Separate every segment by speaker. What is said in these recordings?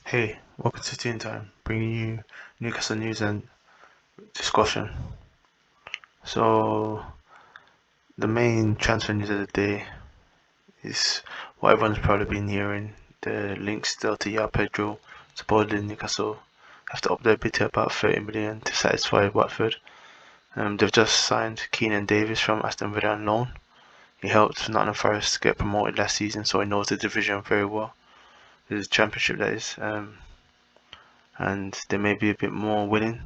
Speaker 1: Hey, welcome to Toontyme, bringing you Newcastle news and discussion. So, the main transfer news of the day is what everyone's probably been hearing, the link still to Yao Pedro. Supposedly Newcastle have to up their bid to about 30 million to satisfy Watford. They've just signed Keenan Davis from Aston Villa on loan. He helped Nottingham Forest get promoted last season, so he knows the division very well. The championship, that is. And they may be a bit more willing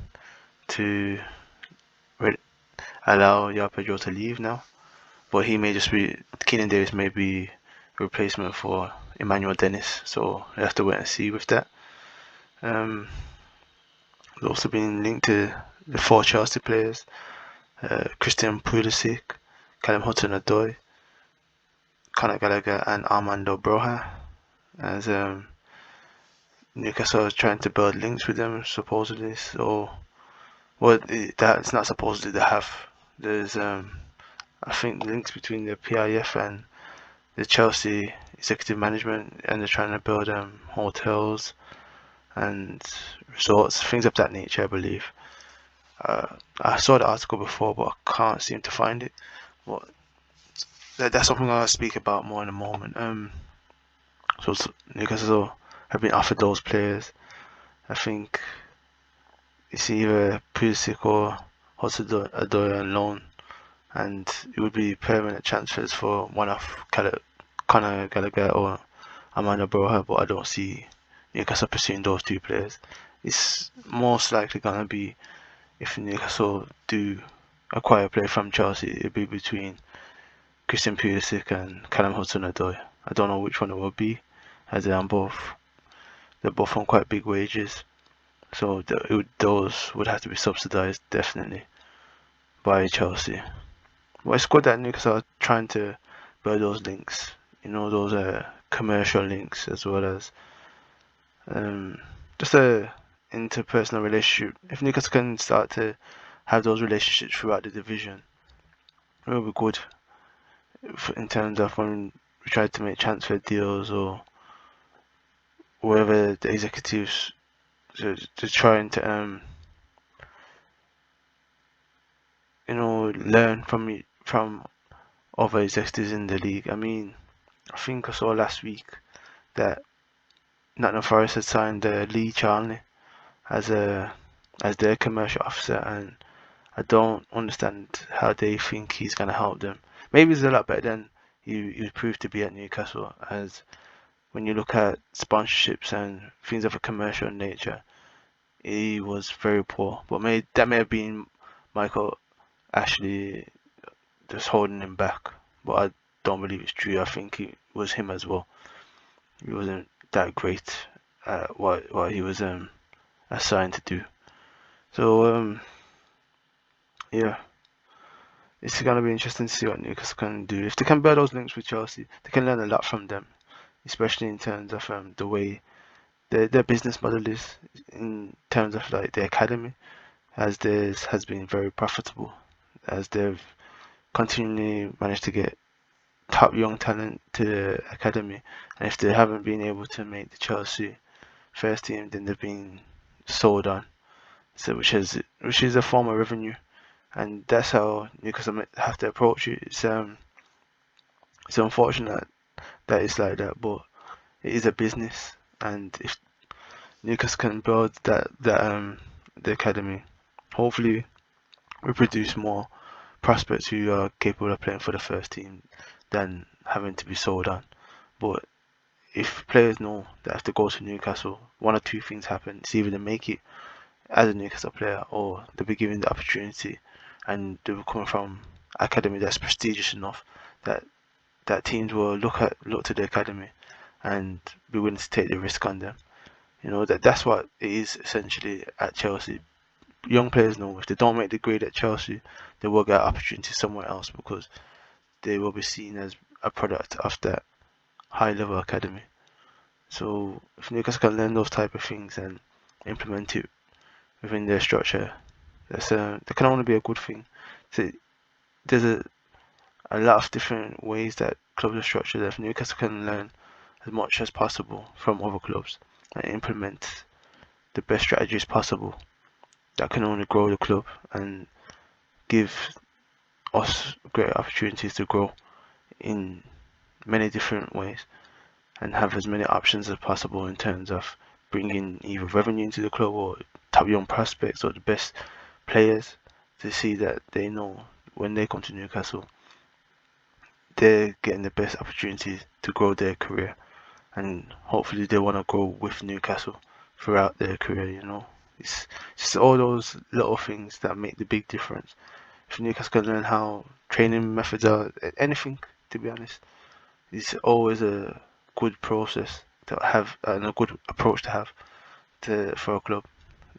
Speaker 1: to allow Yao Pedro to leave now, but he may just be Keenan Davis may be a replacement for Emmanuel Dennis, so we have to wait and see with that. Um, There's also been linked to the four Chelsea players: Christian Pulisic, Callum Hudson-Odoi, Conor Gallagher, and Armando Broja. As Newcastle is trying to build links with them, supposedly. So, well, that's not supposedly they have. There's I think links between the PIF and the Chelsea executive management, and they're trying to build hotels and resorts, things of that nature, I believe. I saw the article before, but I can't seem to find it. But that's something I'll speak about more in a moment. So Newcastle have been offered those players. I think it's either Pulisic or Hudson-Odoi on loan, and it would be permanent transfers for one of Conor Gallagher or Amanda Broha, but I don't see Newcastle pursuing those two players. It's most likely gonna be, if Newcastle do acquire a player from Chelsea, it'll be between Christian Pulisic and Callum Hudson-Odoi. I don't know which one it will be, as they're both on quite big wages, so those would have to be subsidised definitely by Chelsea. Well, it's good that Newcastle are trying to build those links, those commercial links, as well as um, just a interpersonal relationship. If Newcastle can start to have those relationships throughout the division, it will be good in terms of when we try to make transfer deals or wherever the executives to trying to learn from other executives in the league. I mean, I think I saw last week that Nottingham Forest had signed Lee Charnley as a as their commercial officer, and I don't understand how they think he's going to help them. Maybe he's a lot better than he proved to be at Newcastle, as when you look at sponsorships and things of a commercial nature, he was very poor. But that may have been Michael Ashley just holding him back. But I don't believe it's true. I think it was him as well. He wasn't that great at what he was assigned to do. So yeah, it's gonna be interesting to see what Newcastle can do. If they can build those links with Chelsea, they can learn a lot from them, especially in terms of the way their business model is, in terms of like the academy, as theirs has been very profitable, as they've continually managed to get top young talent to the academy, and if they haven't been able to make the Chelsea first team, then they've been sold on. So which is a form of revenue, and that's how Newcastle have to approach it. It's unfortunate that it's like that, but it is a business, and if Newcastle can build the academy, hopefully we produce more prospects who are capable of playing for the first team than having to be sold on. But if players know that if they go to Newcastle, one or two things happen. It's either they make it as a Newcastle player, or they'll be given the opportunity, and they'll come from academy that's prestigious enough that teams will look to the academy and be willing to take the risk on them. That's what it is essentially at Chelsea. Young players know if they don't make the grade at Chelsea, they will get opportunity somewhere else because they will be seen as a product of that high level academy. So if Newcastle can learn those type of things and implement it within their structure, that can only be a good thing. So there's a lot of different ways that clubs are structured. If Newcastle can learn as much as possible from other clubs, and implement the best strategies possible that can only grow the club and give us great opportunities to grow in many different ways and have as many options as possible in terms of bringing either revenue into the club or top young prospects or the best players, to see that they know when they come to Newcastle they're getting the best opportunities to grow their career, and hopefully they want to grow with Newcastle throughout their career. It's just all those little things that make the big difference. If Newcastle can learn how training methods are, anything, to be honest, it's always a good process to have and a good approach to have for a club,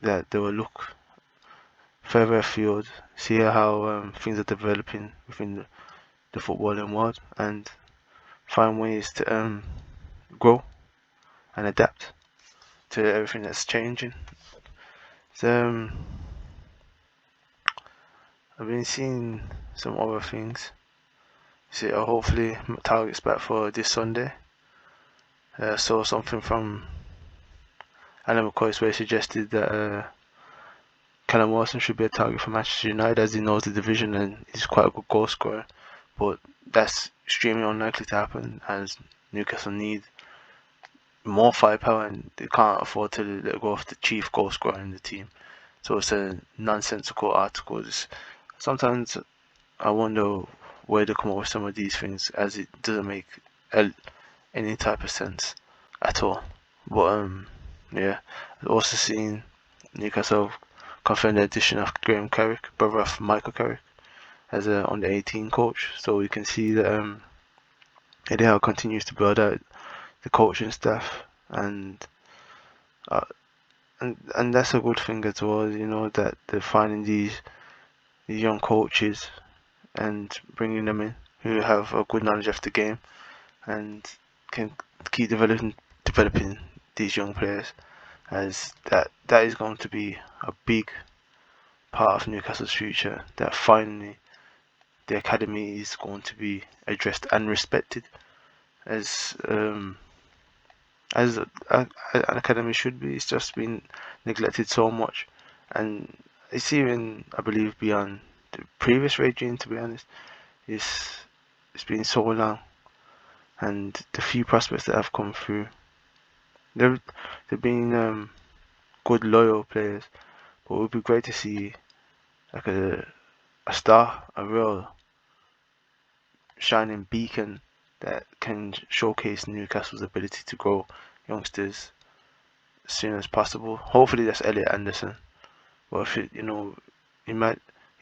Speaker 1: that they will look further afield, see how things are developing within the footballing world, and find ways to grow and adapt to everything that's changing. So, I've been seeing some other things. See, hopefully targets back for this Sunday. Saw something from Alan McCoy's where he suggested that Callum Wilson should be a target for Manchester United, as he knows the division and he's quite a good goal scorer. But that's extremely unlikely to happen, as Newcastle need more firepower and they can't afford to let go of the chief goal scorer in the team. So it's a nonsensical article. Sometimes I wonder where they come up with some of these things, as it doesn't make any type of sense at all. But yeah, I've also seen Newcastle confirm the addition of Graham Carrick, brother of Michael Carrick, as a under 18 coach. So we can see that Eddie Howe continues to build out the coaching staff, and that's a good thing as well. That they're finding these young coaches and bringing them in who have a good knowledge of the game and can keep developing these young players, as that is going to be a big part of Newcastle's future. That finally the academy is going to be addressed and respected as an academy should be. It's just been neglected so much, and it's even, I believe, beyond the previous regime. To be honest, it's been so long, and the few prospects that have come through, they've been good loyal players. But it would be great to see like a star, a real shining beacon that can showcase Newcastle's ability to grow youngsters as soon as possible. Hopefully that's Elliot Anderson. But if it,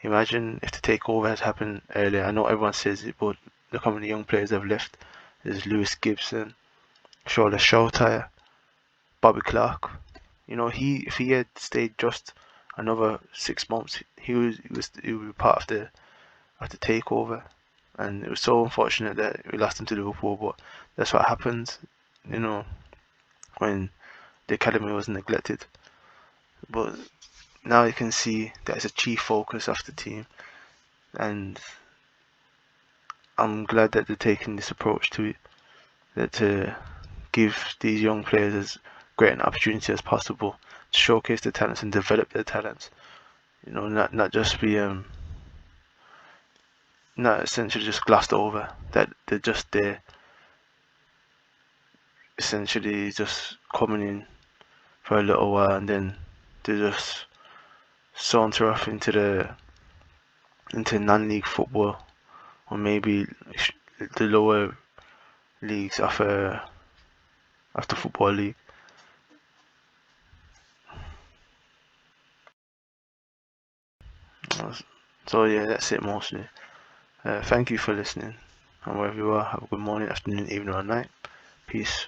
Speaker 1: imagine if the takeover has happened earlier. I know everyone says it, but look how many young players have left. There's Lewis Gibson, Shola Showtire, Bobby Clark. If he had stayed just another 6 months, he would be part of the takeover. And it was so unfortunate that we lost him to Liverpool, but that's what happens, when the academy was neglected. But now you can see that it's a chief focus of the team, and I'm glad that they're taking this approach to it, that to give these young players as great an opportunity as possible to showcase their talents and develop their talents. Not just be not essentially just glossed over, that they're just there, essentially just coming in for a little while and then they're just saunter off into non-league football, or maybe the lower leagues of the football league. So yeah, that's it mostly. Thank you for listening, and wherever you are, have a good morning, afternoon, evening, or night. Peace.